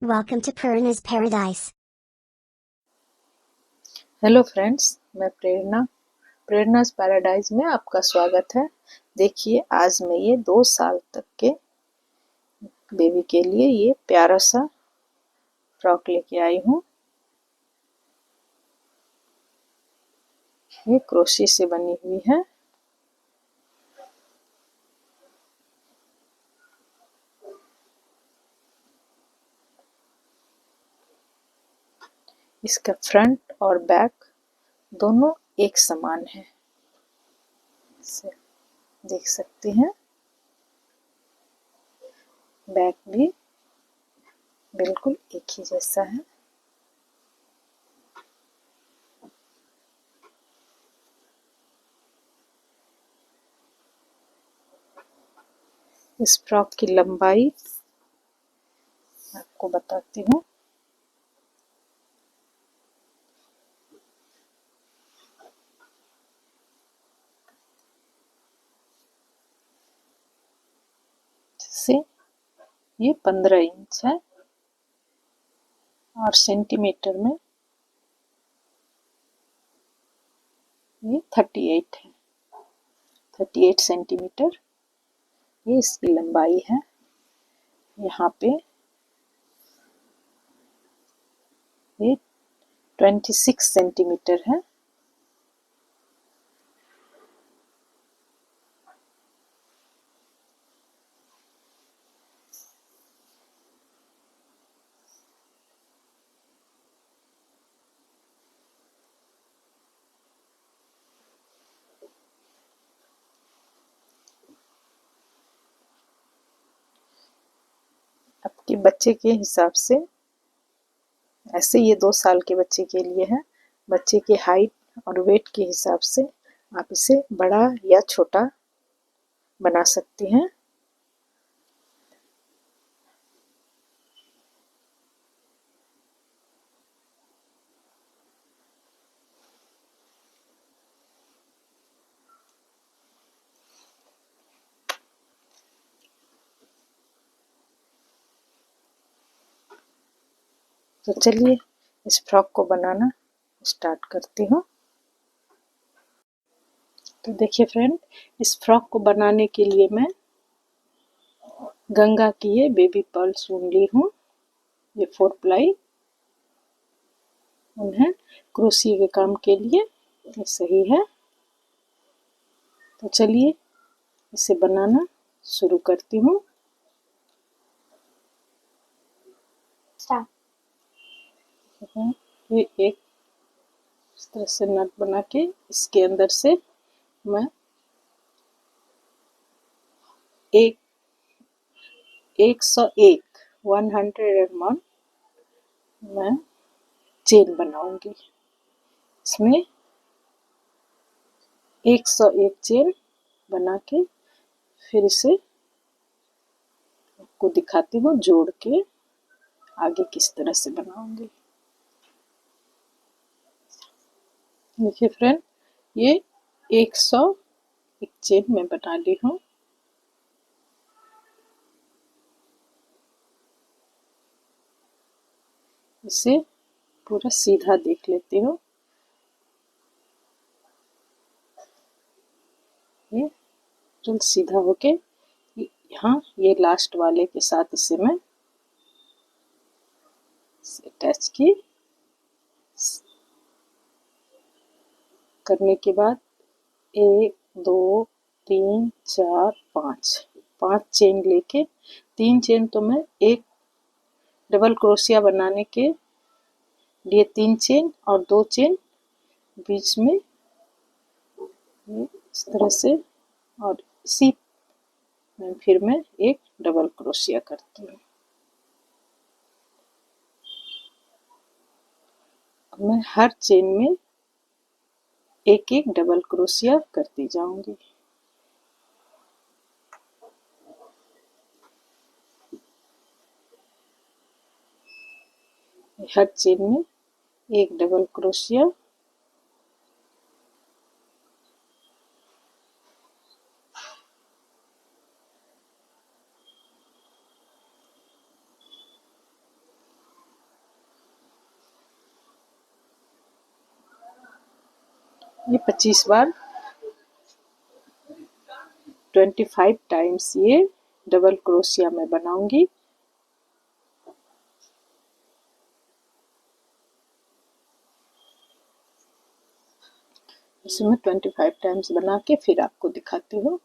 Welcome to Purna's Paradise. Hello friends, मैं प्रेरणास paradise में आपका स्वागत है। देखिए, आज मैं ये 2 साल तक के बेबी के लिए ये प्यारा सा फ्रॉक लेके आई हूँ। ये क्रोशे से बनी हुई है। इसका फ्रंट और बैक दोनों एक समान है, इसे देख सकते हैं। बैक भी बिल्कुल एक ही जैसा है। इस फ्रॉक की लंबाई आपको बताती हूँ। से ये 15 इंच है और सेंटीमीटर में ये 38 है। 38 सेंटीमीटर ये इसकी लंबाई है। यहाँ पे ये 26 सेंटीमीटर है। आपके बच्चे के हिसाब से, ऐसे ये 2 साल के बच्चे के लिए है। बच्चे के हाइट और वेट के हिसाब से आप इसे बड़ा या छोटा बना सकती हैं। तो चलिए इस फ्रॉक को बनाना स्टार्ट करती हूँ। तो देखिए फ्रेंड, इस फ्रॉक को बनाने के लिए मैं गंगा की ये बेबी पर्ल्स ऊन ली हूँ। ये 4 प्लाई ऊन है। क्रोशिया के काम के लिए ये सही है। तो चलिए इसे बनाना शुरू करती हूँ। ये एक इस तरह से नट बना के इसके अंदर से मैं 101 मैं चेन बनाऊंगी। इसमें 101 चेन बना के फिर इसे आपको दिखाती हूँ जोड़ के आगे किस तरह से बनाऊंगी। देखिए फ्रेंड, ये 101 चेन मैं बना ली हूँ। इसे पूरा सीधा देख लेती हूँ। ये जो सीधा होके यहाँ ये लास्ट वाले के साथ इसे मैं अटैच की। करने के बाद 1 2 3 4 5 चेन लेके 3 चेन तो मैं एक डबल क्रोशिया बनाने के लिए 3 चेन और 2 चेन बीच में इस तरह से, और इसी में फिर मैं एक डबल क्रोशिया करती हूँ। मैं हर चेन में एक एक डबल क्रोशिया करती जाऊंगी। हर चेन में एक डबल क्रोशिया, ये 25 बार 25 टाइम्स ये डबल क्रोशिया मैं बनाऊंगी। इसमें 25 टाइम्स बना के फिर आपको दिखाती हूँ।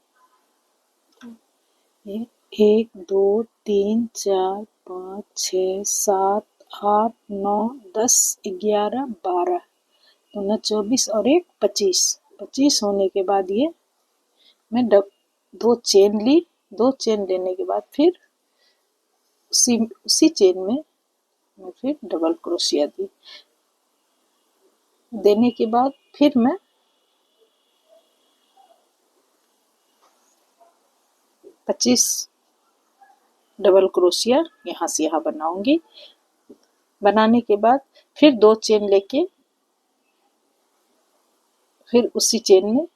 1 2 3 4 5 6 7 8 9 10 11 12 2 24 और 1 25। 25 होने के बाद ये मैं दो चेन ली। 2 चेन लेने के बाद फिर उसी चेन में मैं फिर डबल क्रोशिया दी। देने के बाद फिर मैं 25 डबल क्रोशिया यहाँ से यहाँ बनाऊंगी। बनाने के बाद फिर 2 चेन लेके फिर उसी चेन में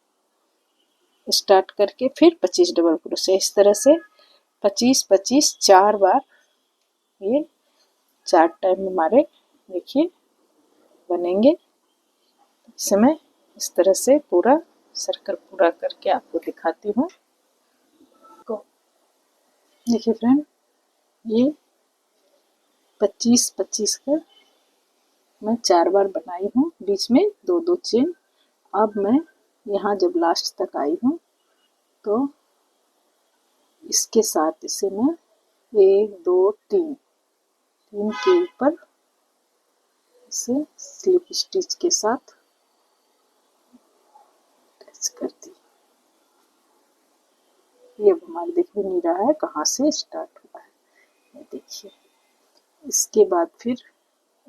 स्टार्ट करके फिर 25 डबल क्रोशिया। इस तरह से 25 25 4 बार ये 4 टाइम हमारे देखिए बनेंगे। इसे मैं इस तरह से पूरा सर्कल पूरा करके आपको दिखाती हूँ। देखिए फ्रेंड, ये 25 25 का मैं 4 बार बनाई हूँ, बीच में 2 2 चेन। अब मैं यहाँ जब लास्ट तक आई हूँ तो इसके साथ इसे मैं 1 2 3 3 के ऊपर इसे स्लिप स्टिच के साथ टच करती। ये अब हमारे दिख भी नहीं रहा है कहाँ से स्टार्ट हुआ है, ये देखिए। इसके बाद फिर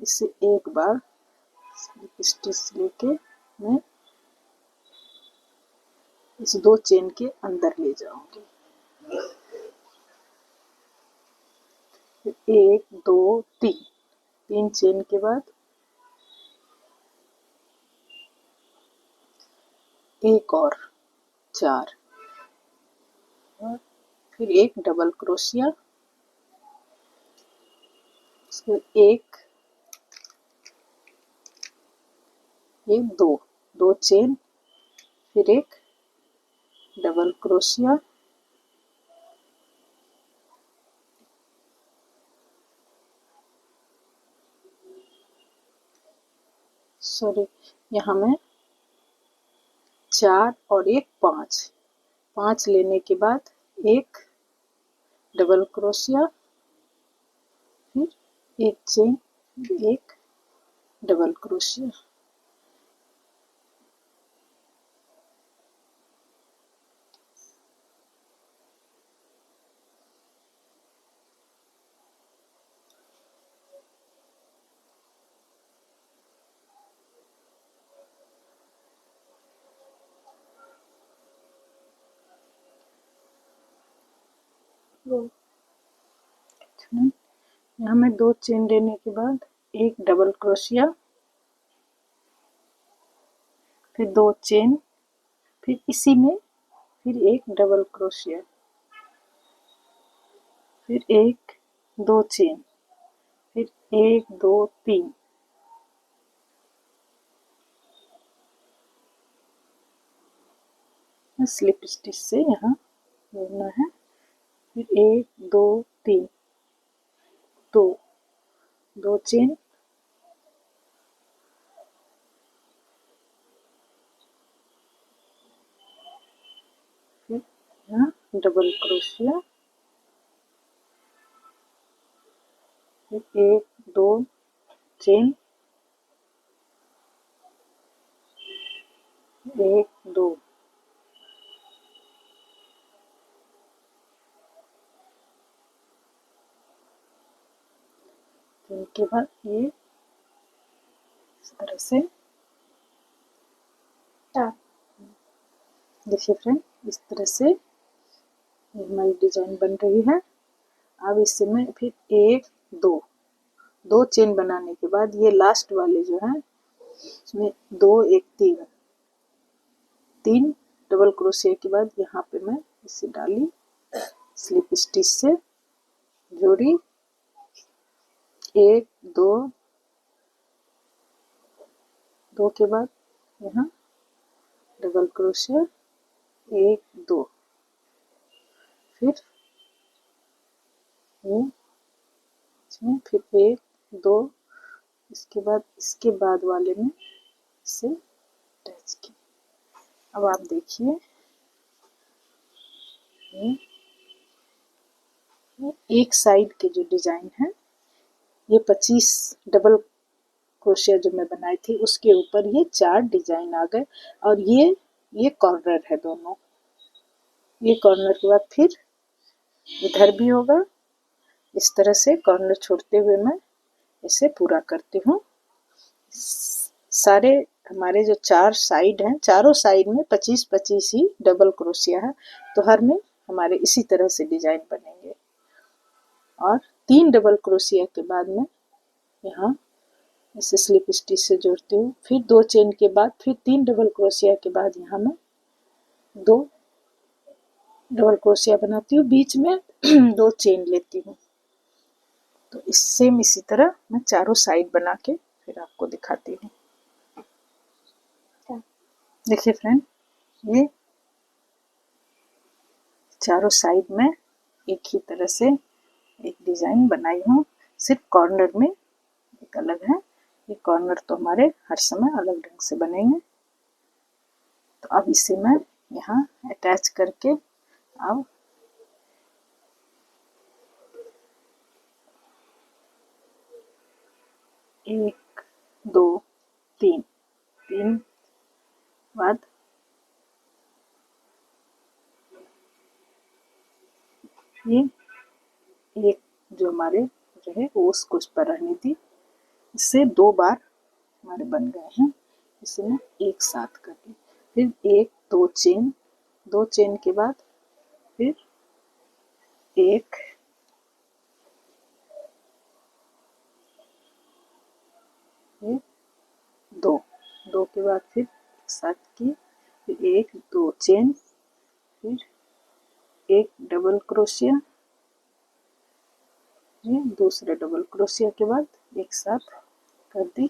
इसे एक बार स्लिप स्टिच लेके मैं इस 2 चेन के अंदर ले जाऊंगी। 1 2 3 3 चेन के बाद एक और 4 और फिर एक डबल क्रोशिया, फिर एक 2 चेन, फिर एक डबल क्रोशिया, सॉरी यहाँ मैं 4 और एक 5 लेने के बाद एक डबल क्रोशिया, फिर एक चेन, एक डबल क्रोशिया। यहाँ मैं 2 चेन लेने के बाद एक डबल क्रोशिया, फिर 2 चेन, फिर इसी में फिर एक डबल क्रोशिया, फिर एक 2 चेन, फिर 1 2 3 स्लिप स्टिच से यहाँ जोड़ना है। फिर 1 2 3 2 चेन, फिर यहाँ डबल क्रोशिया, फिर 1 2 चेन, 1 2 चेन के बाद ये इस तरह से देखिए फ्रेंड, इस तरह से हमारी डिजाइन बन रही है। अब इससे मैं फिर 1 2 चेन बनाने के बाद ये लास्ट वाले जो है इसमें 2 1 3 डबल क्रोशिया के बाद यहाँ पे मैं इसे डाली, स्लिप स्टिच से जोड़ी, 1 2 के बाद यहाँ डबल क्रोशिया, 1 2, फिर ये इसमें फिर 1 2, इसके बाद वाले में इसे अटैच किया। अब आप देखिए ये एक साइड के जो डिजाइन है, ये 25 डबल क्रोशिया जो मैं बनाई थी उसके ऊपर ये 4 डिजाइन आ गए। और ये कॉर्नर है दोनों। ये कॉर्नर के बाद फिर इधर भी होगा। इस तरह से कॉर्नर छोड़ते हुए मैं इसे पूरा करती हूँ। सारे हमारे जो 4 साइड हैं, चारों साइड में 25-25 ही डबल क्रोशिया है, तो हर में हमारे इसी तरह से डिजाइन बनेंगे। और 3 डबल क्रोशिया के बाद में यहाँ इसे स्लिप स्टिच से जोड़ती हूँ। फिर 2 चेन के बाद फिर 3 डबल क्रोशिया के बाद यहाँ मैं 2 डबल क्रोशिया बनाती हूँ, बीच में 2 चेन लेती हूँ। तो इसी तरह मैं चारों साइड बना के फिर आपको दिखाती हूँ। देखिए फ्रेंड, ये चारों साइड में एक ही तरह से एक डिजाइन बनाई हूँ, सिर्फ कॉर्नर में एक अलग है। ये कॉर्नर तो हमारे हर समय अलग ढंग से बनेंगे। तो अब इसे मैं यहाँ अटैच करके अब 1 2 3 बाद ये एक जो हमारे रहे वो उसको इस पर रहनी थी। इससे 2 बार हमारे बन गए हैं। इसे मैं एक साथ कर दी। फिर 1 2 चेन, 2 चेन के बाद फिर 1 फिर 2, 2 के बाद फिर एक साथ की, फिर 1 2 चेन, फिर 1 डबल क्रोशिया, ये दूसरे डबल क्रोशिया के बाद एक साथ कर दी।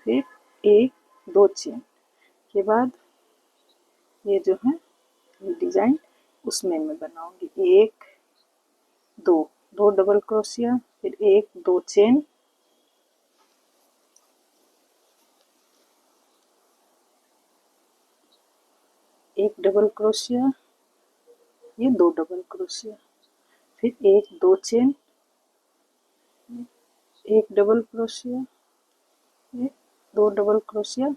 फिर 1 2 चेन के बाद ये जो है ये डिजाइन उसमें मैं बनाऊंगी। 1 2, 2 डबल क्रोशिया, फिर 1 2 चेन, एक डबल क्रोशिया, ये 2 डबल क्रोशिया, फिर 1 2 चेन, एक डबल क्रोशिया, 2 डबल क्रोशिया।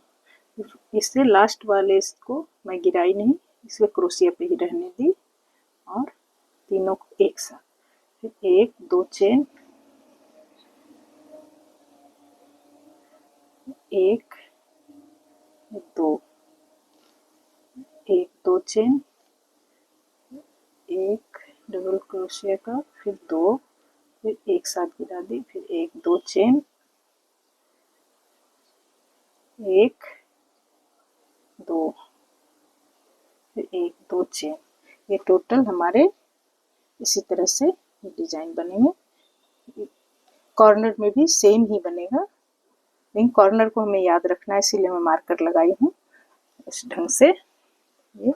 इससे लास्ट वाले इसको मैं गिराई नहीं, इसे क्रोशिया पे ही रहने दी और तीनों को एक साथ। फिर 1 2 चेन, 1 2, 1 2 चेन, एक डबल क्रोशिया का, फिर 2, फिर एक साथ गिरा दी, फिर 1 2 चेन, 1 2, फिर 1 2 चेन। ये टोटल हमारे इसी तरह से डिजाइन बनेंगे। कॉर्नर में भी सेम ही बनेगा, लेकिन कॉर्नर को हमें याद रखना है, इसीलिए मैं मार्कर लगाई हूँ। इस ढंग से ये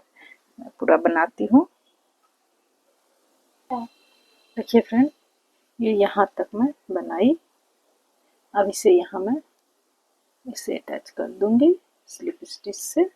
पूरा बनाती हूँ। देखिए फ्रेंड, ये यहाँ तक मैं बनाई। अब इसे यहाँ मैं इसे अटैच कर दूंगी स्लिप स्टिच से।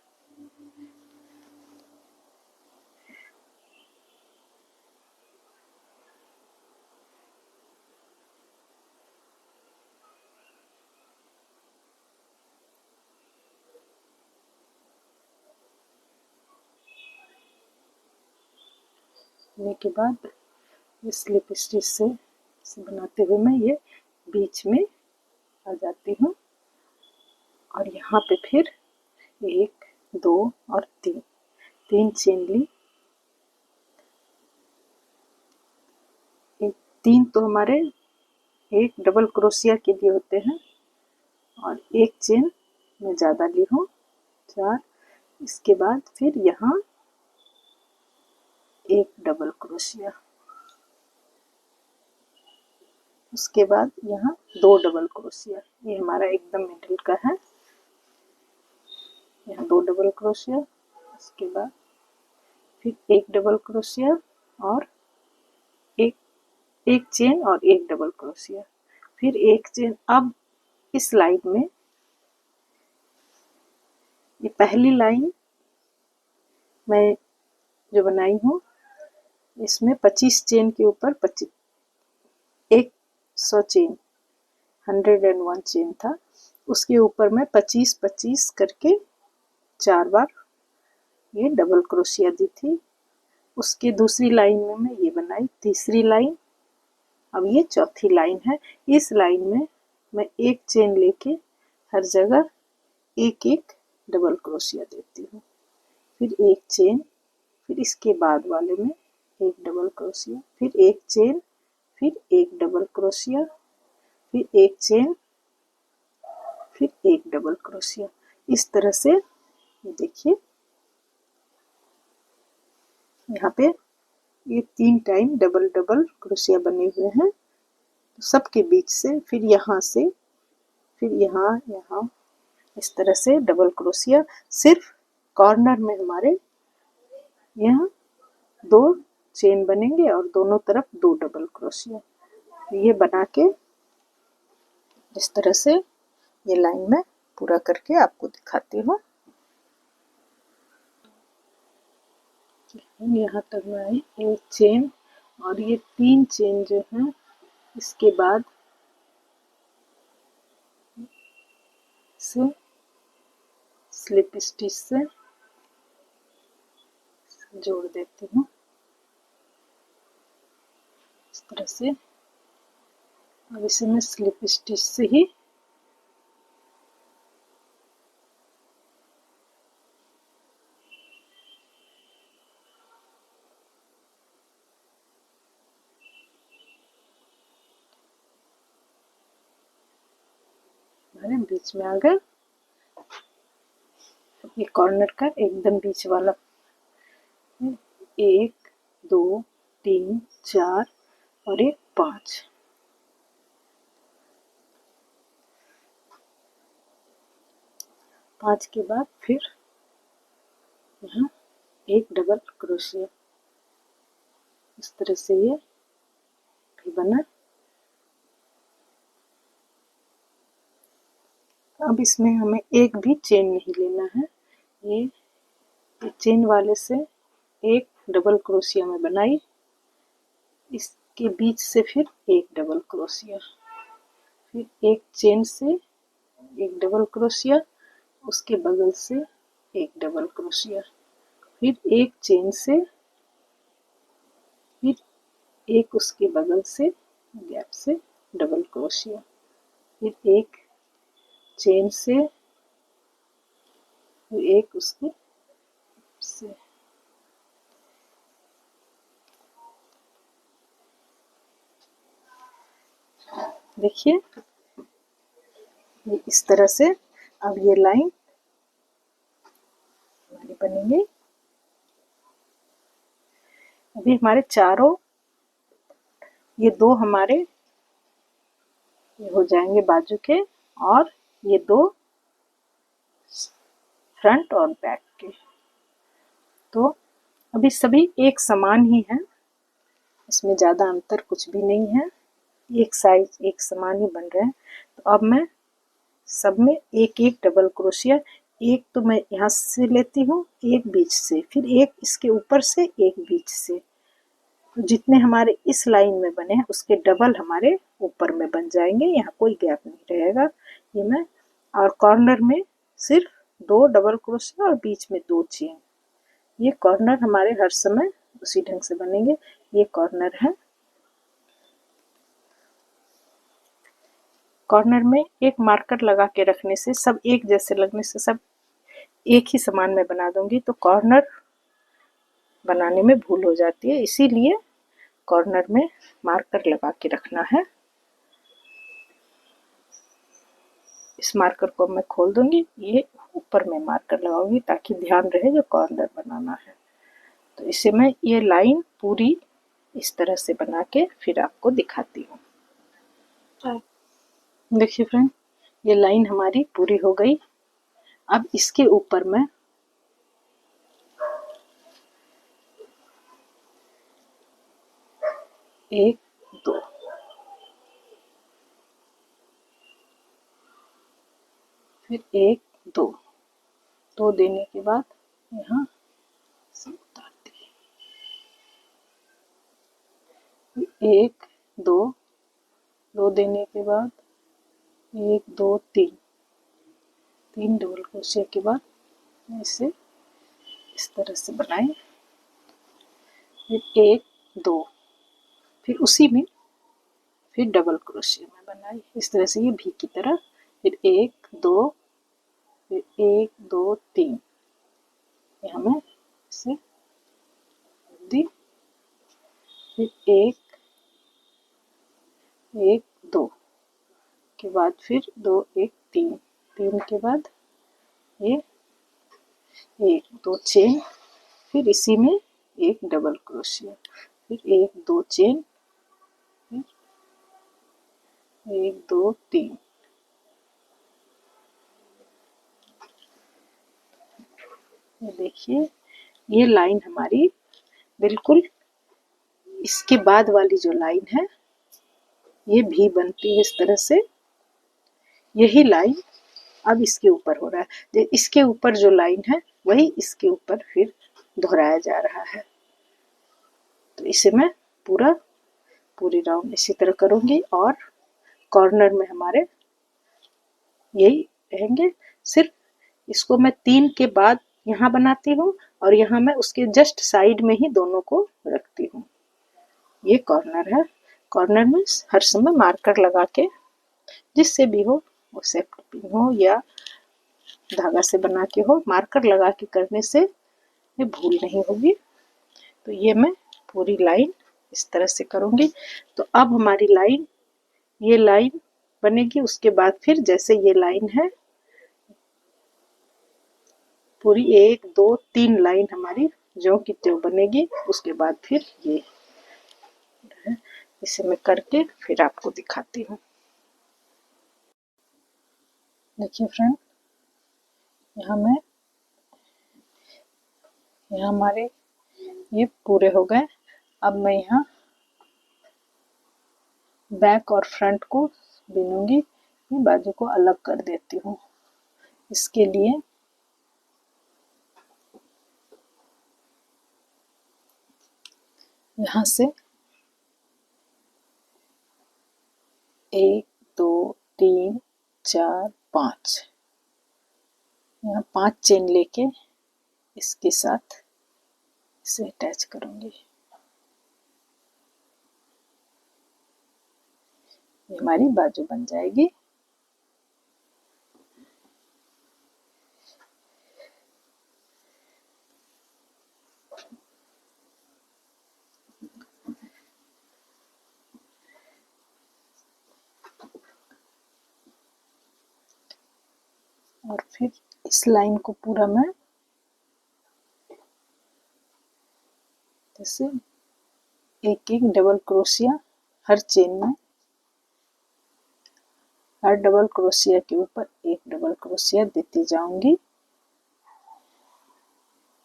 के बाद ये स्लिप स्टिच से बनाते हुए मैं ये बीच में आ जाती हूँ और यहाँ पे फिर 1 2 और 3, 3 चेन ली। 3 तो हमारे एक डबल क्रोशिया के लिए होते हैं और 1 चेन मैं ज़्यादा ली हूँ, 4। इसके बाद फिर यहाँ 1 डबल क्रोशिया, उसके बाद यहाँ 2 डबल क्रोशिया। ये हमारा एकदम मिडिल का है। यहाँ 2 डबल क्रोशिया, इसके बाद फिर एक डबल क्रोशिया और एक चेन और एक डबल क्रोशिया, फिर एक चेन। अब इस लाइन में ये पहली लाइन मैं जो बनाई हूँ इसमें 25 चेन के ऊपर 100 चेन, 101 चेन था, उसके ऊपर मैं 25-25 करके 4 बार ये डबल क्रोशिया दी थी। उसके दूसरी लाइन में मैं ये बनाई तीसरी लाइन। अब ये चौथी लाइन है। इस लाइन में मैं एक चेन लेके हर जगह एक एक डबल क्रोशिया देती हूँ, फिर एक चेन, फिर इसके बाद वाले में एक डबल क्रोशिया, फिर एक चेन, फिर एक डबल क्रोशिया, फिर एक चेन, फिर एक डबल क्रोशिया। इस तरह से देखिए यहाँ पे ये 3 टाइम डबल डबल क्रोशिया बने हुए हैं। तो सबके बीच से फिर यहाँ से फिर यहाँ यहाँ इस तरह से डबल क्रोशिया। सिर्फ कॉर्नर में हमारे यहाँ 2 चेन बनेंगे और दोनों तरफ 2 डबल क्रोशिया। ये बना के इस तरह से ये लाइन में पूरा करके आपको दिखाती हूँ। यहाँ तक मैं आई, एक चेन और ये 3 चेन जो हैं इसके बाद से स्लिप स्टिच से जोड़ देती हूँ इस तरह से। अब इसे मैं स्लिप स्टिच से ही हमारे बीच में आ गए। ये कॉर्नर का एकदम बीच वाला 1 2 3 4 और एक 5। पाँच के बाद फिर यहाँ एक डबल क्रोशिया। इस तरह से ये भी बना। अब इसमें हमें एक भी चेन नहीं लेना है। ये चेन वाले से एक डबल क्रोशिया में बनाई, इसके बीच से फिर एक डबल क्रोशिया, फिर एक चेन से एक डबल क्रोशिया, उसके बगल से एक डबल क्रोशिया, फिर एक चेन से, फिर एक उसके बगल से गैप से डबल क्रोशिया, फिर एक चेन से, फिर एक उसके से। देखिए ये इस तरह से अब ये लाइन बनेंगे। अभी हमारे चारों ये 2 हमारे ये हो जाएंगे बाजू के, और ये 2 फ्रंट और बैक के। तो अभी सभी एक समान ही हैं, इसमें ज़्यादा अंतर कुछ भी नहीं है, एक साइज एक समान ही बन रहे हैं। तो अब मैं सब में एक एक डबल क्रोशिया, एक तो मैं यहाँ से लेती हूँ, एक बीच से, फिर एक इसके ऊपर से, एक बीच से। तो जितने हमारे इस लाइन में बने हैं उसके डबल हमारे ऊपर में बन जाएंगे, यहाँ कोई गैप नहीं रहेगा। ये मैं और कॉर्नर में सिर्फ 2 डबल क्रोशिया और बीच में 2 चेन। ये कॉर्नर हमारे हर समय उसी ढंग से बनेंगे। ये कॉर्नर है। कॉर्नर में एक मार्कर लगा के रखने से, सब एक जैसे लगने से सब एक ही समान में बना दूंगी, तो कॉर्नर बनाने में भूल हो जाती है, इसीलिए कॉर्नर में मार्कर लगा के रखना है। इस मार्कर को मैं खोल दूंगी, ये ऊपर में मार्कर लगाऊंगी ताकि ध्यान रहे जो कॉर्नर बनाना है। तो इसे मैं ये लाइन पूरी इस तरह से बना के फिर आपको दिखाती हूँ। देखिए फ्रेंड, ये लाइन हमारी पूरी हो गई। अब इसके ऊपर मैं एक, दो, फिर एक, दो, दो देने के बाद यहाँ से उतारते हैं, एक, दो, दो देने के बाद एक, दो, तीन, तीन डबल क्रोशिया के बाद इसे इस तरह से बनाएं, फिर एक, दो, फिर उसी में फिर डबल क्रोशिया में बनाई, इस तरह से ये भी की तरह, फिर एक, दो, फिर एक, दो, तीन, यहाँ मैं इसे दी, फिर एक, एक, दो के बाद फिर दो, एक, तीन, तीन के बाद ये एक, दो चेन, फिर इसी में एक डबल क्रोशिया, फिर एक, दो चेन, फिर एक, दो, तीन, ये देखिए ये लाइन हमारी बिल्कुल इसके बाद वाली जो लाइन है ये भी बनती है इस तरह से, यही लाइन अब इसके ऊपर हो रहा है, इसके ऊपर जो लाइन है वही इसके ऊपर फिर दोहराया जा रहा है। तो इसे मैं पूरी राउंड इसी तरह करूंगी और कॉर्नर में हमारे यही रहेंगे, सिर्फ इसको मैं तीन के बाद यहाँ बनाती हूँ और यहाँ मैं उसके जस्ट साइड में ही दोनों को रखती हूँ। ये कॉर्नर है, कॉर्नर में हर समय मार्कर लगा के, जिससे भी हो, वो सेफ्टी पिन हो या धागा से बना के हो, मार्कर लगा के करने से ये भूल नहीं होगी। तो ये मैं पूरी लाइन इस तरह से करूँगी। तो अब हमारी लाइन, ये लाइन बनेगी, उसके बाद फिर जैसे ये लाइन है पूरी एक, दो, तीन लाइन हमारी ज्यों की त्यों बनेगी, उसके बाद फिर ये, इसे मैं करके फिर आपको दिखाती हूँ। देखिए फ्रेंड, यहाँ हमारे ये पूरे हो गए। अब मैं यहाँ बैक और फ्रंट को बिनूंगी, ये बाजू को अलग कर देती हूँ। इसके लिए यहाँ से एक, दो, तीन, चार, पाँच, यहाँ 5 चेन लेके इसके साथ इसे अटैच करूंगी। ये हमारी बाजू बन जाएगी। और फिर इस लाइन को पूरा मैं जैसे एक एक डबल क्रोशिया हर चेन में, हर डबल क्रोशिया के ऊपर एक डबल क्रोशिया देती जाऊंगी,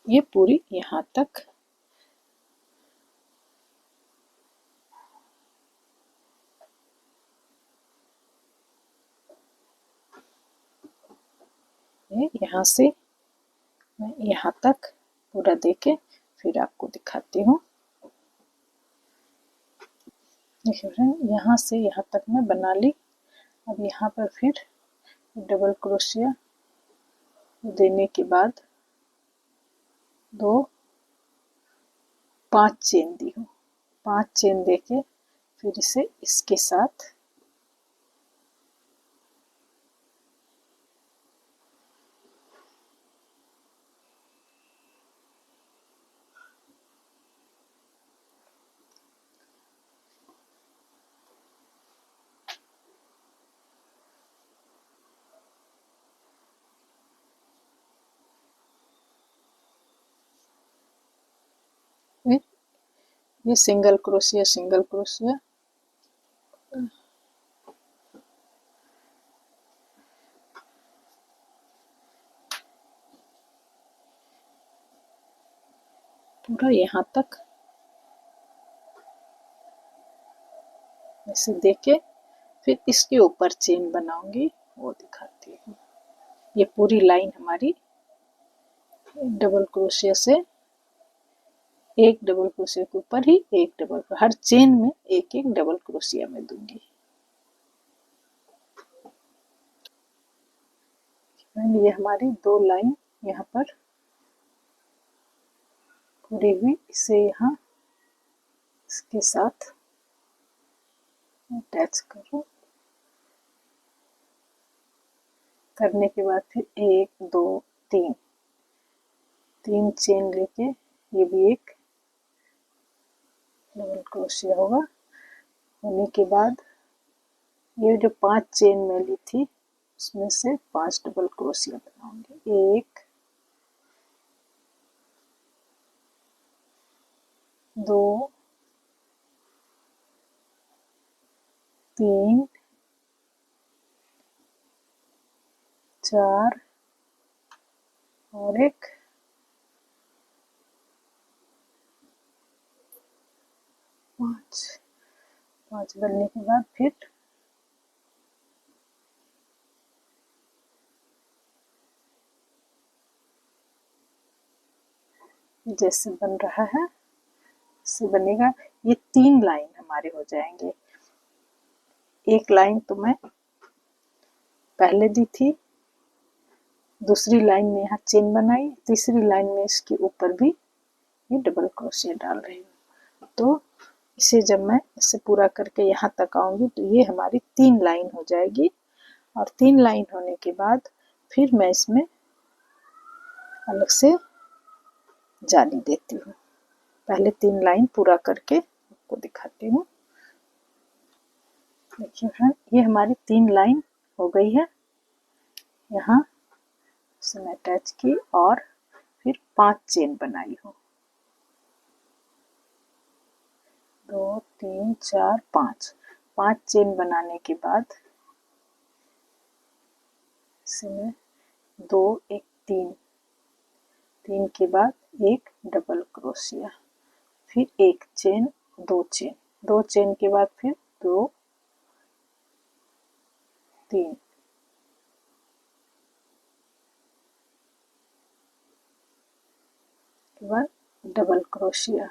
ये पूरी यहाँ तक। ये यहाँ से मैं यहाँ तक पूरा देके फिर आपको दिखाती हूँ। देखिए फ्रेंड, यहाँ से यहाँ तक मैं बना ली। अब यहाँ पर फिर डबल क्रोशिया देने के बाद दो, 5 चेन दी हूँ, 5 चेन देके फिर इसे इसके साथ फिर ये सिंगल क्रोशिया पूरा यहाँ तक ऐसे देके फिर इसके ऊपर चेन बनाऊंगी, वो दिखाती हूँ। ये पूरी लाइन हमारी डबल क्रोशिया से, एक डबल क्रोशिया के ऊपर ही एक डबल, हर चेन में एक एक डबल क्रोशिया में दूंगी। ये हमारी दो लाइन यहाँ पर पूरी हुई। इसे यहाँ इसके साथ अटैच करो। करने के बाद फिर एक दो तीन, तीन चेन लेके ये भी एक डबल क्रोशिया होगा। होने के बाद ये जो 5 चेन मैं ली थी उसमें से 5 डबल क्रोशिया बनाऊंगी। एक, दो, तीन, चार और एक, पाँच। पाँच बनने के बाद फिर जैसे बन रहा है से बनेगा। ये 3 लाइन हमारे हो जाएंगे। एक लाइन तो मैं पहले दी थी, दूसरी लाइन में यहाँ चेन बनाई, तीसरी लाइन में इसके ऊपर भी ये डबल क्रोशिया डाल रही हूँ। तो इसे जब मैं इसे पूरा करके यहाँ तक आऊंगी तो ये हमारी 3 लाइन हो जाएगी। और 3 लाइन होने के बाद फिर मैं इसमें अलग से जाली देती हूँ। पहले 3 लाइन पूरा करके आपको दिखाती हूँ। देखिए फ्रेंड, ये हमारी 3 लाइन हो गई है। यहाँ से मैं अटैच की और फिर 5 चेन बनाई हूँ। 2 3 4 5, 5 चेन बनाने के बाद इसे मैं 2 1 3, 3 के बाद एक डबल क्रोशिया, फिर एक चेन, 2 चेन, 2 चेन के बाद फिर 2 3, के बाद डबल क्रोशिया।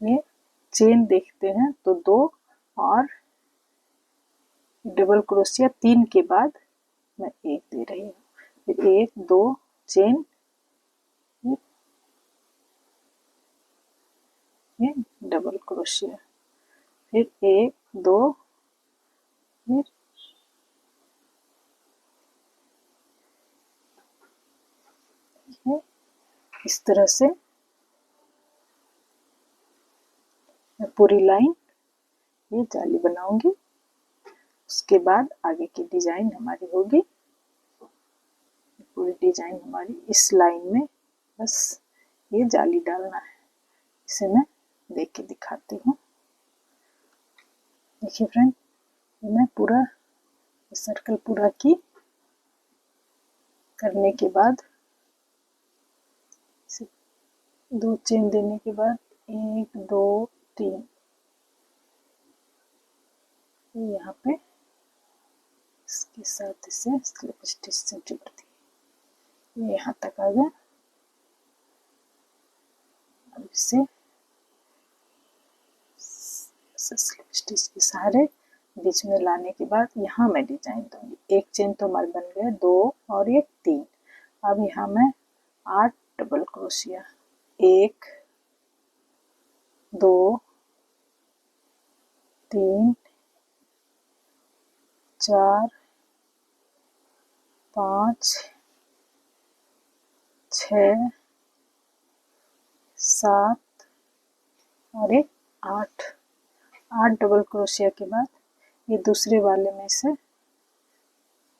ये चेन देखते हैं तो 2 और डबल क्रोशिया 3 के बाद मैं एक दे रही हूँ। फिर 1 2 चेन, ये डबल क्रोशिया, फिर 1 2, फिर इस तरह से मैं पूरी लाइन ये जाली बनाऊंगी। उसके बाद आगे की डिजाइन हमारी होगी। पूरी डिजाइन हमारी इस लाइन में बस ये जाली डालना है। इसे मैं देख के दिखाती हूँ। देखिए फ्रेंड, मैं पूरा सर्कल पूरा की करने के बाद 2 चेन देने के बाद 1 2 3 यहाँ पे इसके साथ इसे स्लिप स्टिच से जोड़ दी। यहाँ तक आ गया। अब इसे स्लिप स्टिच के सहारे बीच में लाने के बाद यहाँ मैं डिजाइन दूंगी। एक चेन तो हमारे बन गए, 2 और एक 3। अब यहाँ मैं 8 डबल क्रोशिया, 1 2 3 4 5 6 7 और एक 8। 8 डबल क्रोशिया के बाद ये दूसरे वाले में से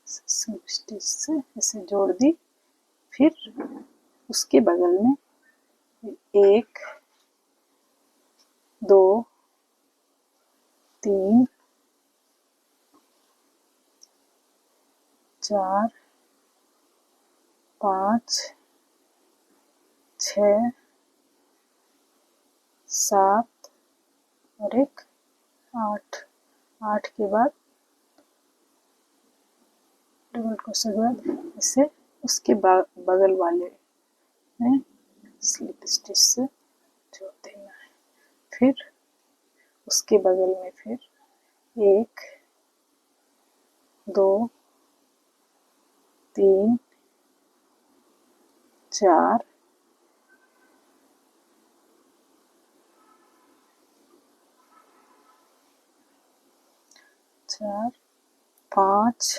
स्लिप स्टिच से इसे जोड़ दी। फिर उसके बगल में 1 2 3 4 5 6 7 और एक 8। 8 के बाद डबल क्रोशिया के बाद इसे उसके बगल वाले में स्लिप स्टिच से जोड़ देना है। फिर उसके बगल में फिर 1 2 3 4 4 5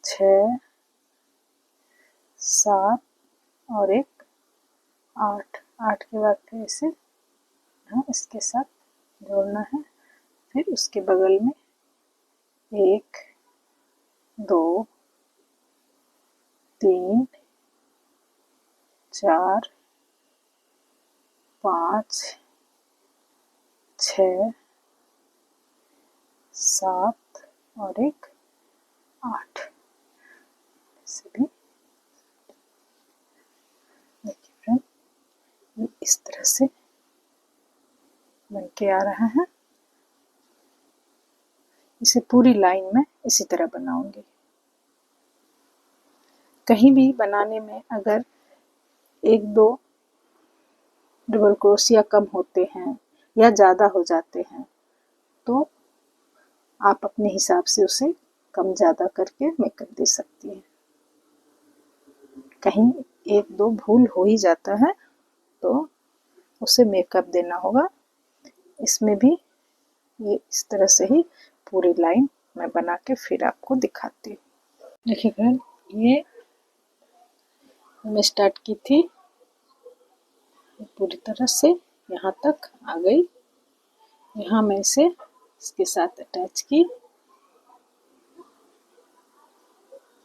6 7 और एक 8। 8 के बाद फिर इसे इसके साथ जोड़ना है। फिर उसके बगल में 1 2 3 4 5 6 7 और एक 8। इसे भी देखिए फ्रेंड, ये इस तरह से बन के आ रहा है। इसे पूरी लाइन में इसी तरह बनाऊंगी। कहीं भी बनाने में अगर 1-2 डबल क्रोशिया कम होते हैं या ज़्यादा हो जाते हैं तो आप अपने हिसाब से उसे कम ज़्यादा करके मेकअप दे सकती हैं। कहीं 1-2 भूल हो ही जाता है तो उसे मेकअप देना होगा। इसमें भी ये इस तरह से ही पूरी लाइन मैं बना के फिर आपको दिखाती हूँ। देखिए फ्रेंड, ये मैं स्टार्ट की थी पूरी तरह से यहाँ तक आ गई। यहाँ मैं इसे इसके साथ अटैच की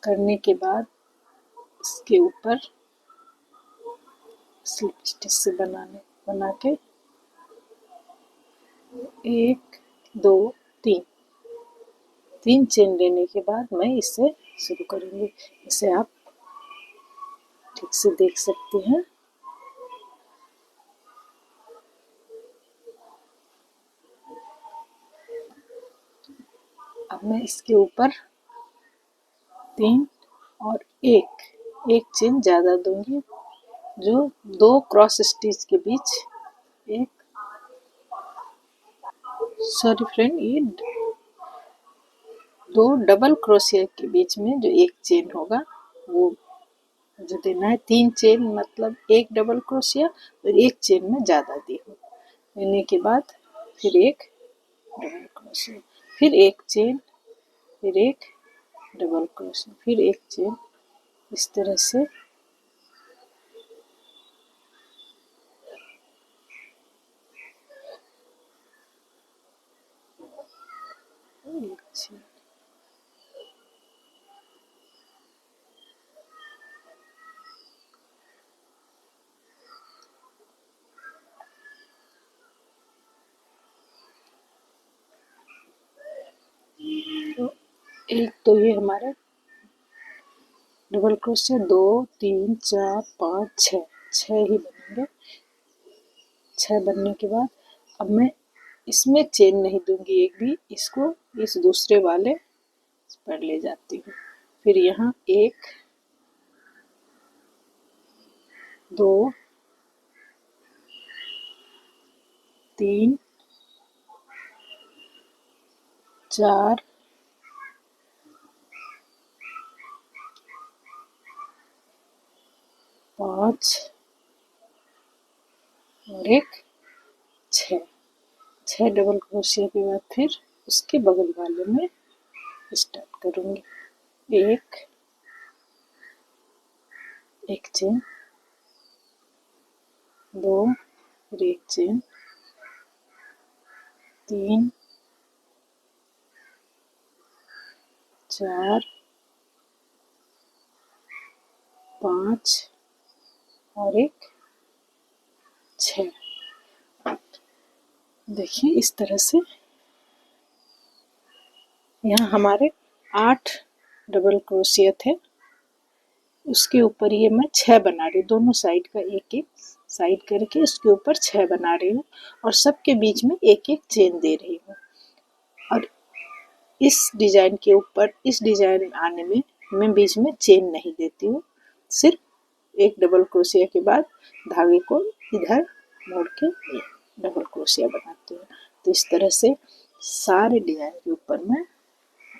करने के बाद इसके ऊपर स्लिप स्टिच से बना के 1 2 3 चेन लेने के बाद मैं इसे शुरू करूँगी। इसे आप ठीक से देख सकते हैं। अब मैं इसके ऊपर 3 और एक चेन ज़्यादा दूंगी, जो 2 क्रॉस स्टिच के बीच एक सॉरी फ्रेंड, ये 2 डबल क्रोशिया के बीच में जो एक चेन होगा वो जो देना है। 3 चेन मतलब एक डबल क्रोशिया और एक चेन में ज़्यादा दी हूँ। लेने के बाद फिर एक डबल क्रोशिया, फिर एक चेन, फिर एक डबल क्रोशिया, फिर एक चेन, इस तरह से एक चेन, तो एक तो ये हमारे डबल क्रोशिया 2 3 4 5 6 ही बनेंगे। 6 बनने के बाद अब मैं इसमें चेन नहीं दूंगी एक भी, इसको इस दूसरे वाले पर ले जाती हूँ। फिर यहाँ 1 2 3 4 5 और एक 6 डबल क्रोशिया के बाद फिर उसके बगल वाले में स्टार्ट करूँगी। एक चेन, 2 फिर एक चेन, 3 4 5 और एक 6। देखिए इस तरह से यहाँ हमारे 8 डबल क्रोशिया थे। उसके ऊपर ये मैं 6 बना रही हूँ, दोनों साइड का एक एक साइड करके इसके ऊपर 6 बना रही हूँ और सबके बीच में एक एक चेन दे रही हूँ। और इस डिजाइन के ऊपर इस डिजाइन आने में मैं बीच में चेन नहीं देती हूँ, सिर्फ एक डबल क्रोशिया के बाद धागे को इधर मोड़ के डबल क्रोशिया बनाती हूँ। तो इस तरह से सारे डिजाइन के ऊपर मैं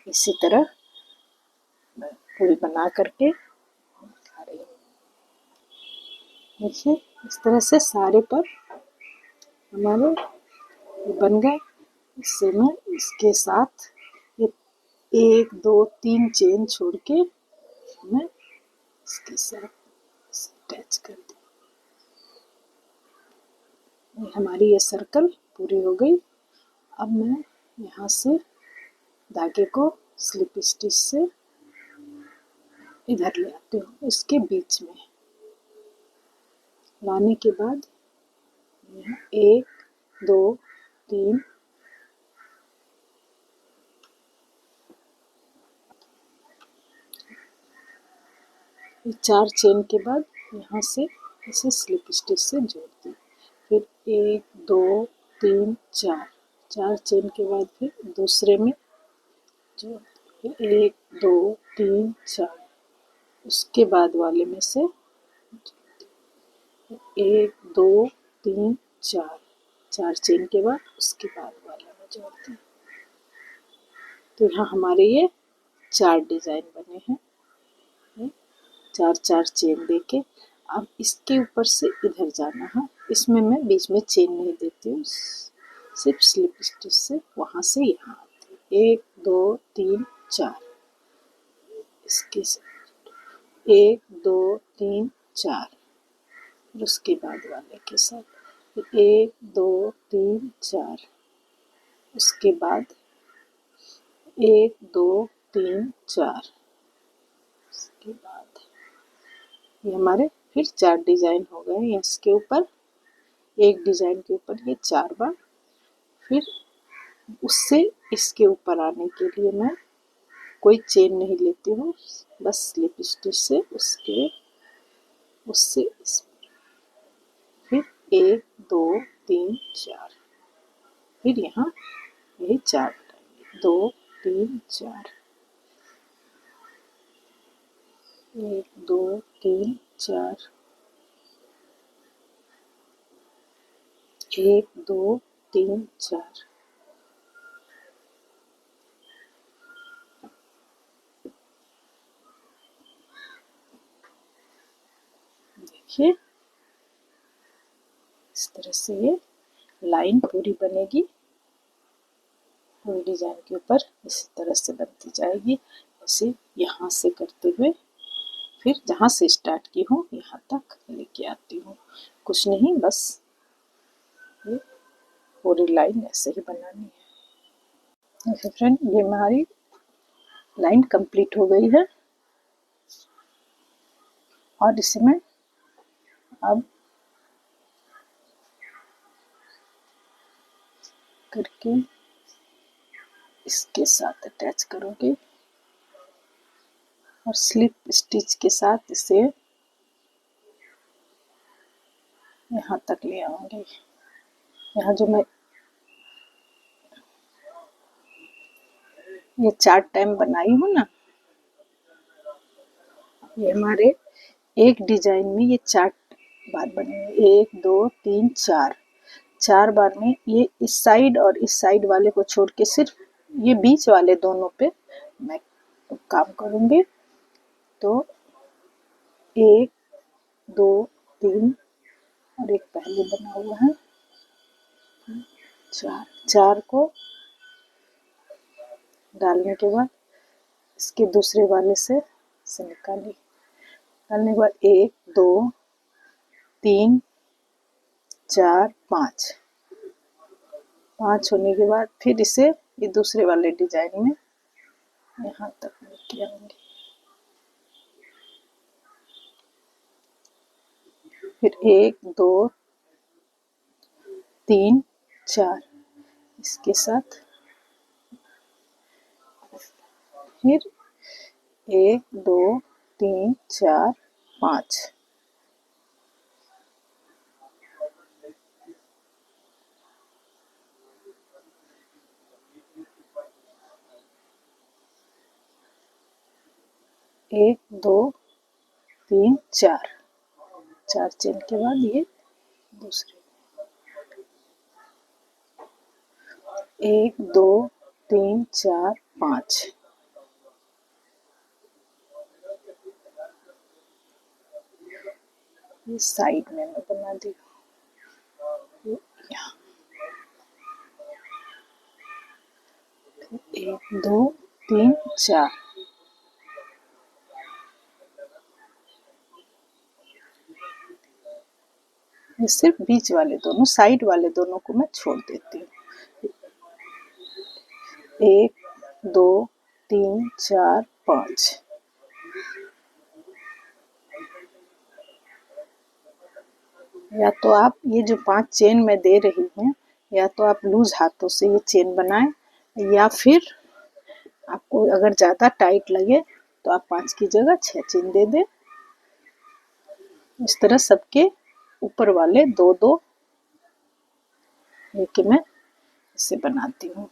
इसी तरह पूरी बना करके दिखा रही हूँ। देखिए इस तरह से सारे पर हमारे बन गए। इससे मैं इसके साथ ये 1 2 3 चेन छोड़ के मैं इसके साथ अटैच कर दी। हमारी ये सर्कल पूरी हो गई। अब मैं यहाँ से धागे को स्लिप स्टिच से इधर ले आती हूँ, इसके बीच में लाने के बाद यहाँ 1 2 3 4 चेन के बाद यहाँ से इसे स्लिप स्टिच से जोड़ दी। फिर 1 2 3 4 4 चेन के बाद फिर दूसरे में जोड़ दी। 1 2 3 4 उसके बाद वाले में से 1 2 3 4 4 चेन के बाद उसके बाद वाले में जोड़ दी। तो यहाँ हमारे ये 4 डिजाइन बने हैं, 4 4 चेन देके। अब इसके ऊपर से इधर जाना है, इसमें मैं बीच में चेन नहीं देती हूँ, सिर्फ स्लिप स्टिच से वहाँ से यहाँ आती है। 1 2 3 4 इसके साथ 1 2 3 4 फिर उसके बाद वाले के साथ फिर 1 2 3 4 उसके बाद 1 2 3 4 उसके बाद ये हमारे फिर 4 डिजाइन हो गए। इसके ऊपर एक डिजाइन के ऊपर ये 4 बार, फिर उससे इसके ऊपर आने के लिए मैं कोई चेन नहीं लेती हूँ, बस स्लिप स्टिच से उससे इस फिर 1 2 3 4 फिर यहाँ यही 4 2 3 4 1 2 3 4 1 2 3 4 देखिए इस तरह से ये लाइन पूरी बनेगी, पूरी डिजाइन के ऊपर इसी तरह से बनती जाएगी। इसे यहाँ से करते हुए फिर जहाँ से स्टार्ट की हूँ यहाँ तक लेके आती हूँ। कुछ नहीं, बस ये पूरी लाइन ऐसे ही बनानी है। देखिए फ्रेंड, ये हमारी लाइन कंप्लीट हो गई है और इसे मैं अब करके इसके साथ अटैच करूँगी और स्लिप स्टिच के साथ इसे यहाँ तक ले आऊँगी। यहाँ जो मैं ये 4 टाइम बनाई हूँ ना, ये हमारे एक डिजाइन में ये 4 बार बने हैं। 1 2 3 4 4 बार में ये इस साइड और इस साइड वाले को छोड़ के सिर्फ ये बीच वाले दोनों पे मैं काम करूँगी। तो 1 2 3 और एक पहले बना हुआ है 4 को डालने के बाद इसके दूसरे वाले से निकालने के बाद 1 2 3 4 5 होने के बाद फिर इसे ये दूसरे वाले डिजाइन में यहाँ तक लेके आऊंगी। फिर 1 2 3 4 इसके साथ फिर 1 2 3 4 5। एक दो तीन चार, चार चेन के बाद ये दूसरे, एक दो तीन चार पाँच। ये साइड में मैं बना दी हूँ, यहाँ एक दो तीन चार। ये सिर्फ बीच वाले दोनों, साइड वाले दोनों को मैं छोड़ देती हूँ। एक दो तीन चार पाँच। या तो आप ये जो 5 चेन मैं दे रही हूँ, या तो आप लूज हाथों से ये चेन बनाएं, या फिर आपको अगर ज़्यादा टाइट लगे तो आप 5 की जगह 6 चेन दे दें। इस तरह सबके ऊपर वाले दो दो लेके मैं इसे बनाती हूँ।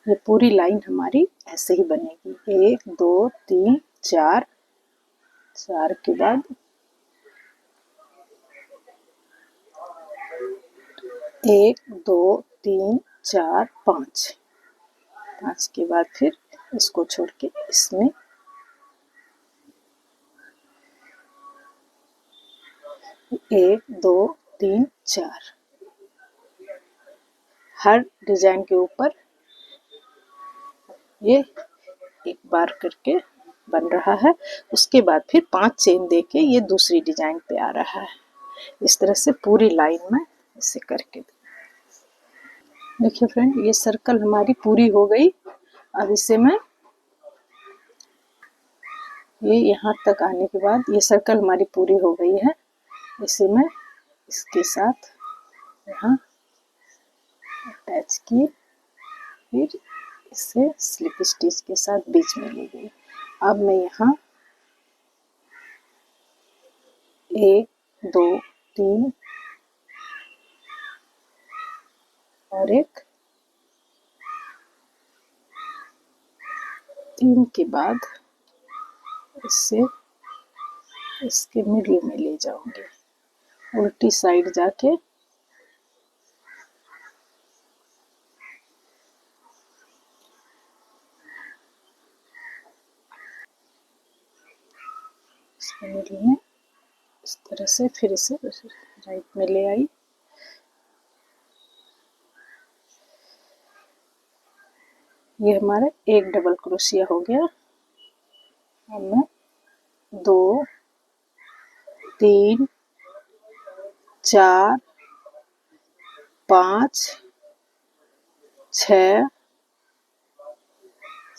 ये पूरी लाइन हमारी ऐसे ही बनेगी, एक दो तीन चार, चार के बाद एक दो तीन चार पाँच, पाँच के बाद फिर इसको छोड़ के इसमें एक दो तीन चार। हर डिजाइन के ऊपर ये एक बार करके बन रहा है। उसके बाद फिर 5 चेन देके ये दूसरी डिजाइन पे आ रहा है। इस तरह से पूरी लाइन में इसे करके देखिए फ्रेंड, ये सर्कल हमारी पूरी हो गई। अब इसे मैं ये यहाँ तक आने के बाद ये सर्कल हमारी पूरी हो गई है। इसे मैं इसके साथ यहाँ अटैच किए, फिर इसे स्लिप स्टिच के साथ बीच में ले गई। अब मैं यहाँ एक दो तीन और एक, तीन के बाद इससे इसके मिडिल में ले जाऊंगी, उल्टी साइड जाके इसके मिडिल में इस तरह से फिर इसे राइट में ले आई। ये हमारा एक डबल क्रोशिया हो गया। अब मैं दो तीन चार पाँच छ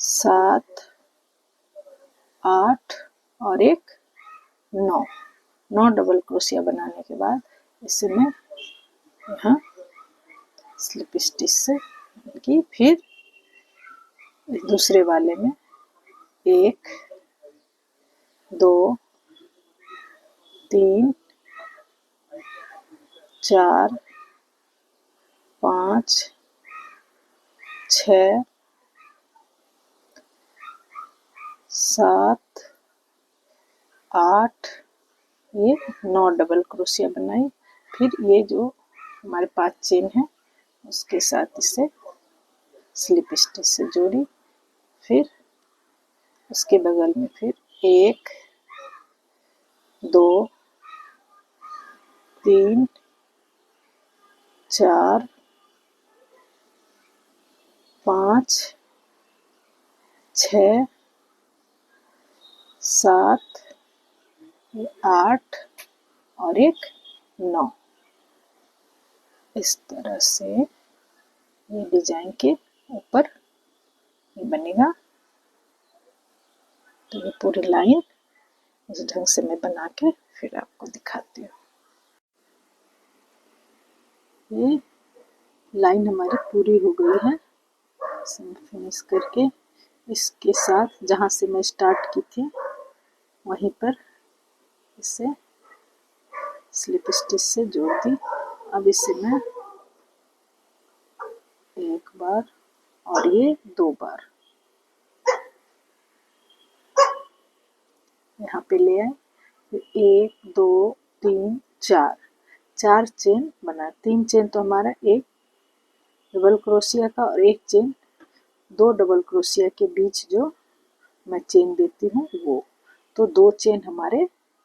सात आठ और एक नौ, 9 डबल क्रोशिया बनाने के बाद इसे मैं यहाँ स्लिप स्टिच से की, फिर दूसरे वाले में एक दो तीन चार पाँच छ सात आठ, ये 9 डबल क्रोशिया बनाई। फिर ये जो हमारे 5 चेन है उसके साथ इसे स्लिप स्टिच से जोड़ी, फिर उसके बगल में फिर एक दो तीन चार पाँच छ सात आठ और एक 9। इस तरह से ये डिजाइन के ऊपर ये बनेगा। तो ये पूरी लाइन इस ढंग से मैं बना के फिर आपको दिखाती हूँ। ये लाइन हमारी पूरी हो गई है। इसे मैं फिनिश करके इसके साथ जहाँ से मैं स्टार्ट की थी वहीं पर इसे स्लिप स्टिच से जोड़ दी। अब इसे मैं एक बार और ये 2 बार यहाँ पे ले आए। फिर 1 2 3 4 4 चेन बना। 3 चेन तो हमारा एक डबल क्रोशिया का और एक चेन 2 डबल क्रोशिया के बीच जो मैं चेन देती हूँ वो, तो 2 चेन हमारे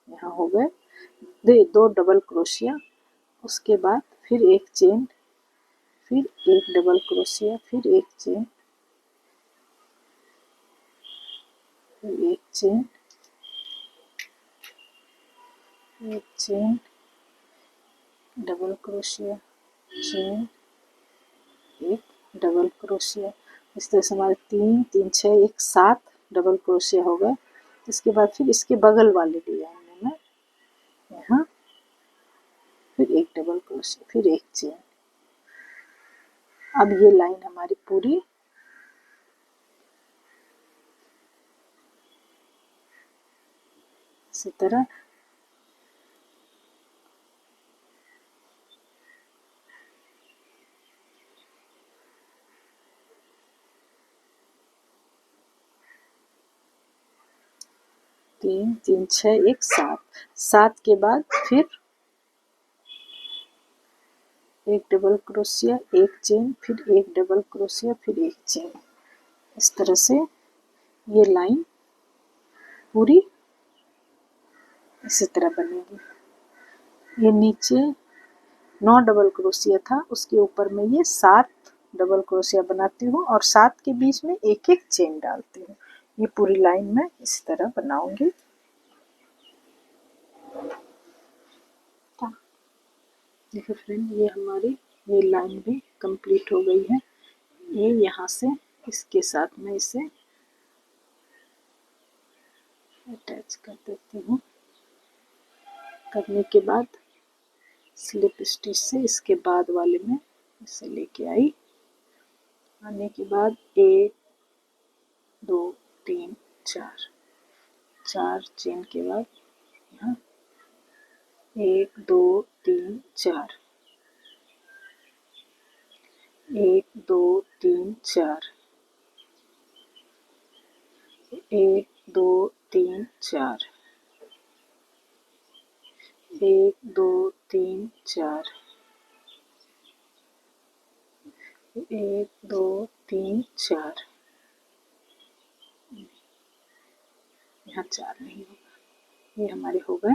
यहाँ हो गए। 2 डबल क्रोशिया, उसके बाद फिर एक चेन, फिर एक डबल क्रोशिया, फिर एक चेन, फिर एक चेन, एक चेन, डबल क्रोशिया, चेन, एक डबल क्रोशिया। इस तरह से हमारे 3 3 6 एक 7 डबल क्रोशिया हो गए। इसके बाद फिर इसके बगल वाले डिजाइन में मैं यहाँ फिर एक डबल क्रोशिया, फिर एक चेन। अब ये लाइन हमारी पूरी इसी तरह तीन तीन छः एक 7, 7 के बाद फिर एक डबल क्रोशिया, एक चेन, फिर एक डबल क्रोशिया, फिर एक चेन। इस तरह से ये लाइन पूरी इसी तरह बनेगी। ये नीचे 9 डबल क्रोशिया था, उसके ऊपर मैं ये 7 डबल क्रोशिया बनाती हूँ और 7 के बीच में एक एक चेन डालती हूँ। ये पूरी लाइन मैं इसी तरह बनाऊंगी। देखिए फ्रेंड, ये हमारी ये लाइन भी कंप्लीट हो गई है। ये यहाँ से इसके साथ मैं इसे अटैच कर देती हूँ। करने के बाद स्लिप स्टिच से इसके बाद वाले में इसे लेके आई। आने के बाद 1 2 3 4 4 चेन के बाद यहाँ 1 2 3 4 1 2 3 4 1 2 3 4 1 2 3 4 1 2 3 4 यहाँ 4 नहीं होगा। ये हमारे हो गए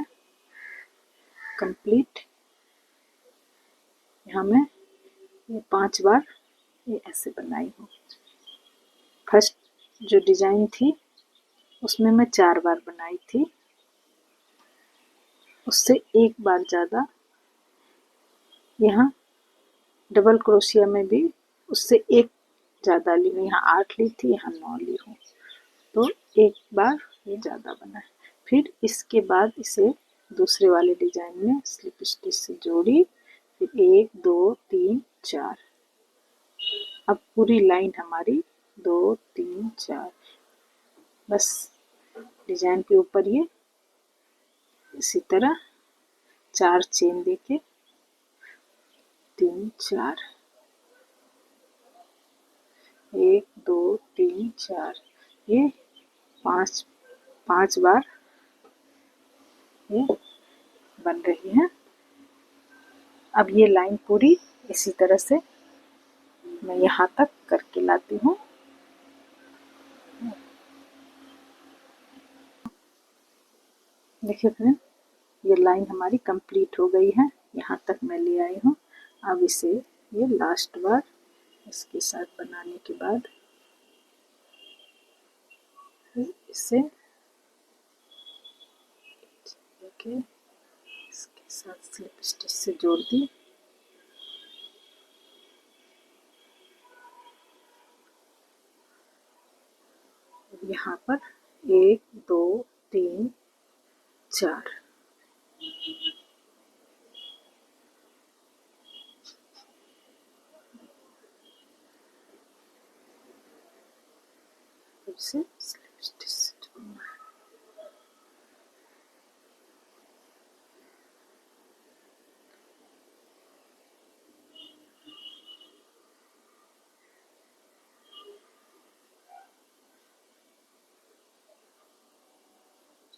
कंप्लीट। यहाँ मैं ये 5 बार ये ऐसे बनाई हूँ। फर्स्ट जो डिजाइन थी उसमें मैं 4 बार बनाई थी, उससे एक बार ज़्यादा यहाँ डबल क्रोशिया में भी उससे एक ज़्यादा ली हूँ। यहाँ 8 ली थी, यहाँ 9 ली हूँ, तो एक बार ये ज़्यादा बना है। फिर इसके बाद इसे दूसरे वाले डिजाइन में स्लिप स्टिच से जोड़ी, फिर 1 2 3 4। अब पूरी लाइन हमारी 2 3 4, बस डिजाइन के ऊपर ये इसी तरह 4 चेन देके 3 4 1 2 3 4 ये 5 बार ये बन रही है। अब ये लाइन पूरी इसी तरह से मैं यहाँ तक करके लाती हूँ। देखिए फ्रेंड, ये लाइन हमारी कंप्लीट हो गई है, यहाँ तक मैं ले आई हूँ। अब इसे ये लास्ट बार इसके साथ बनाने के बाद इसे लेके इसके साथ स्लिप स्टिच से जोड़ दी। यहाँ पर 1 2 3 4 फिर से स्लिप स्टिच से जोड़ना है।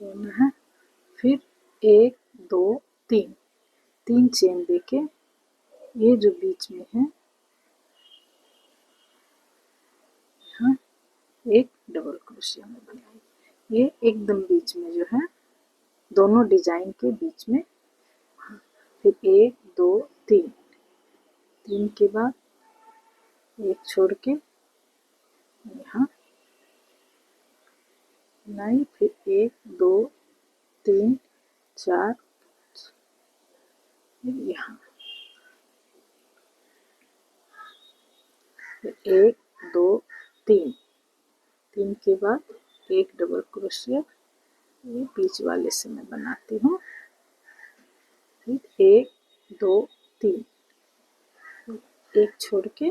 जोड़ना है। फिर 1 2 3 3 चेन देके ये जो बीच में है यहाँ एक डबल क्रोशिया में बनाएंगे। ये एकदम बीच में जो है दोनों डिजाइन के बीच में। फिर 1 2 3 3 के बाद एक छोड़ के यहाँ बनाई। फिर 1 2 3 4 फिर यहाँ 1 2 3 3 के बाद एक डबल क्रोशिया ये बीच वाले से मैं बनाती हूँ। फिर 1 2 3 एक छोड़ के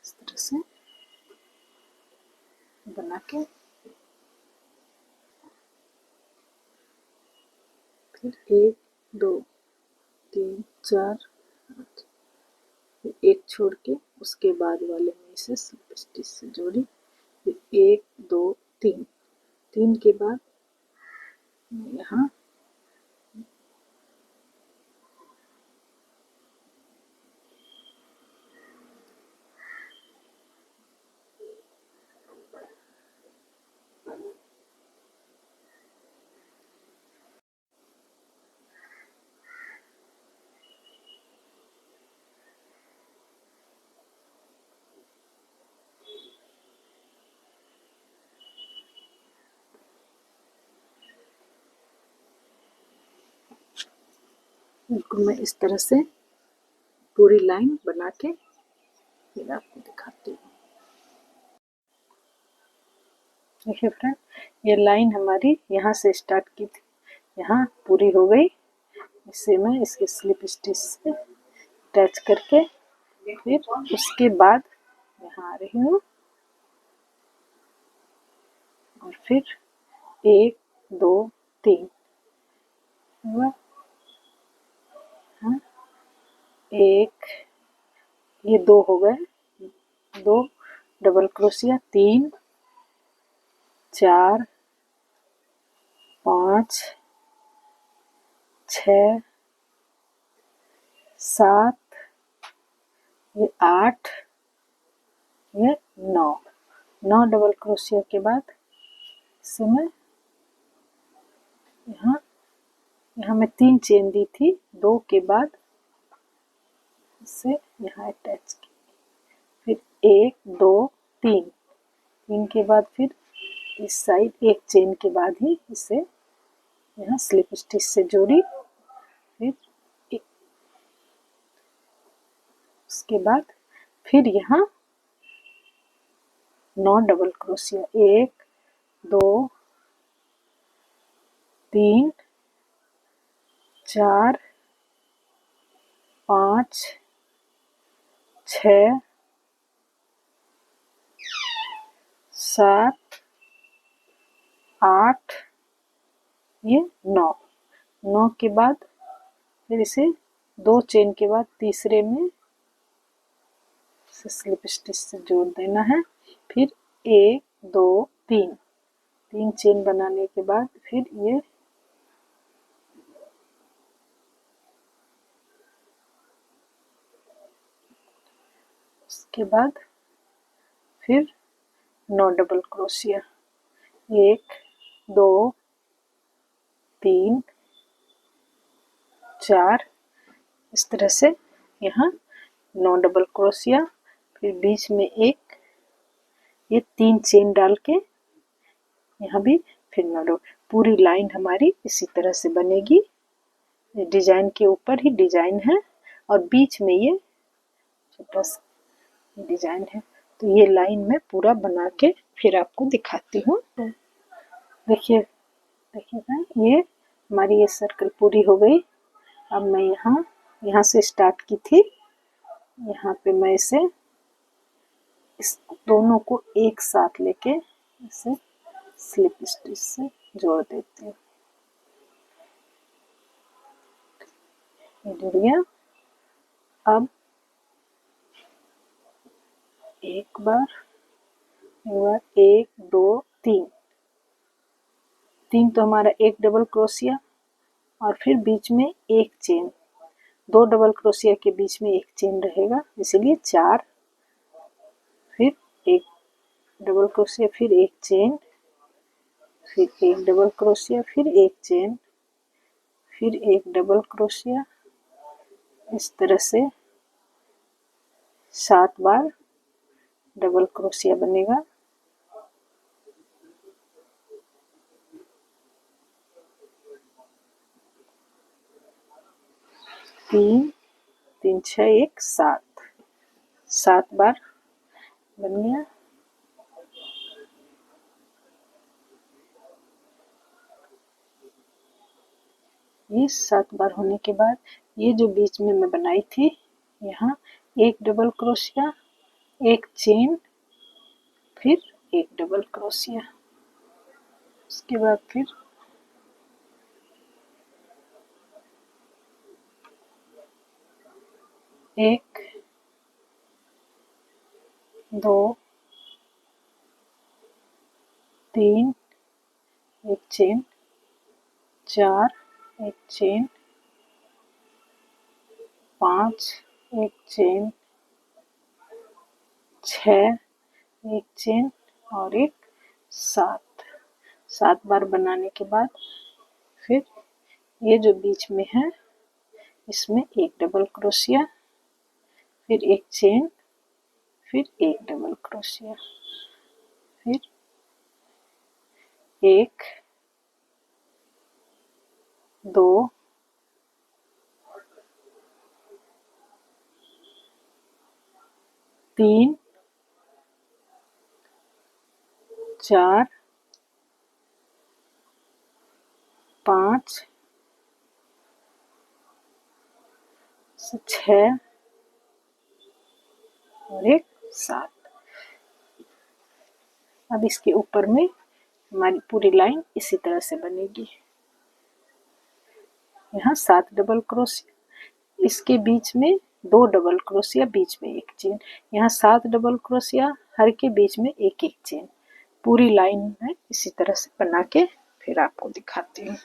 इस तरह से बना के फिर 1 2 3 4 फिर एक छोड़ के उसके बाद वाले में इसे स्लिप स्टिच से जोड़ी। फिर 1 2 3 3 के बाद यहाँ बिल्कुल मैं इस तरह से पूरी लाइन बना के फिर आपको दिखाती हूँ। देखिए फ्रेंड, ये लाइन हमारी यहाँ से स्टार्ट की थी, यहाँ पूरी हो गई। इसे मैं इसके स्लिप स्टिच से अटैच करके फिर उसके बाद यहाँ आ रही हूँ और फिर 1 2 3 हुआ। हाँ, एक ये 2 हो गए, 2 डबल क्रोशिया, 3 4 5 6 7 ये 8 ये 9 डबल क्रोशिया के बाद इसे मैं यहाँ मैं 3 चेन दी थी, 2 के बाद इसे यहाँ अटैच की। फिर 1 2 3 3 के बाद फिर इस साइड एक चेन के बाद ही इसे यहाँ स्लिप स्टिच से जोड़ी। फिर उसके बाद फिर यहाँ 9 डबल क्रोशिया, 1 2 3 4 5 6 7 8 ये 9 के बाद फिर इसे 2 चेन के बाद तीसरे में स्लिप स्टिच से जोड़ देना है। फिर 1 2 3 चेन बनाने के बाद फिर ये उसके बाद फिर 9 डबल क्रोशिया, 1 2 3 4 इस तरह से यहाँ 9 डबल क्रोशिया। फिर बीच में एक ये 3 चेन डाल के यहाँ भी फिर 9 डबल। पूरी लाइन हमारी इसी तरह से बनेगी। डिजाइन के ऊपर ही डिजाइन है और बीच में ये छोटा सा डिजाइन है। तो ये लाइन में पूरा बना के फिर आपको दिखाती हूँ। देखिए देखिए ये हमारी ये सर्कल पूरी हो गई। अब मैं यहाँ यहाँ से स्टार्ट की थी, यहाँ पे मैं इसे इस दोनों को एक साथ लेके इसे स्लिप स्टिच से जोड़ देती हूँ। ये जुड़ गया। अब एक बार, एक दो तीन, तीन तो हमारा एक डबल क्रोशिया और फिर बीच में एक चेन, दो डबल क्रोशिया के बीच में एक चेन रहेगा, इसलिए चार, फिर एक डबल क्रोशिया, फिर एक चेन, फिर एक डबल क्रोशिया, फिर एक चेन, फिर एक डबल क्रोशिया। इस तरह से 7 बार डबल क्रोशिया बनेगा। तीन, तीन छः एक सात, 7 बार बन गया। ये 7 बार होने के बाद ये जो बीच में मैं बनाई थी, यहाँ एक डबल क्रोशिया, एक चेन, फिर एक डबल क्रोशिया, उसके बाद फिर एक दो तीन, एक चेन, चार, एक चेन, 5, एक चेन, 6, एक चेन और एक 7। 7 बार बनाने के बाद फिर ये जो बीच में है इसमें एक डबल क्रोशिया, फिर एक चेन, फिर एक डबल क्रोशिया, फिर एक दो तीन, चार, 5, 6 और एक 7। अब इसके ऊपर में हमारी पूरी लाइन इसी तरह से बनेगी। यहाँ 7 डबल क्रोशिया, इसके बीच में 2 डबल क्रोशिया, बीच में एक चेन, यहाँ 7 डबल क्रोशिया, हर के बीच में एक एक चेन। पूरी लाइन में इसी तरह से बना के फिर आपको दिखाती हूँ।